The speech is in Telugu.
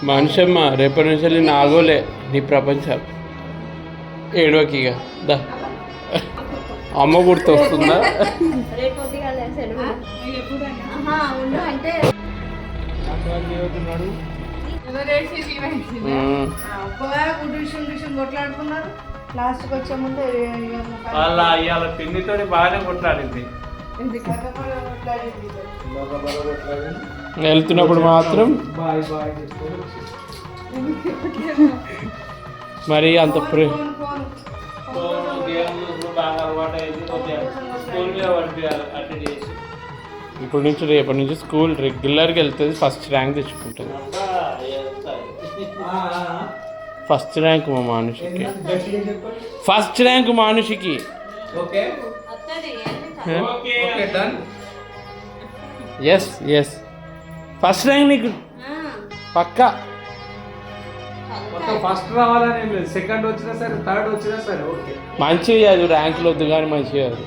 మనిషమ్మ రేపటి నుంచి నాగోలే నీ ప్రపంచం ఏడవకిగా దా అమ్మ గుర్తు వస్తుందా? వాళ్ళ ఇవాళ పిన్నితో బాగానే కొట్లాడింది. వెళ్తున్నప్పుడు మాత్రం మరి అంత ఇప్పుడు నుంచి రేపటి నుంచి స్కూల్ రెగ్యులర్గా వెళ్తుంది, ఫస్ట్ ర్యాంక్ తెచ్చుకుంటుంది. ఫస్ట్ ర్యాంక్ మా మానుషికి, ఫస్ట్ ర్యాంక్ మానుషికి. ఎస్ ఎస్ ఫస్ట్ ర్యాంక్ నీకు పక్కా. ఫస్ట్ రావాలని ఏం లేదు, సెకండ్ వచ్చినా సరే థర్డ్ వచ్చినా సరే ఓకే. మంచిగా అది ర్యాంకులు వద్దు కానీ మంచిగా అది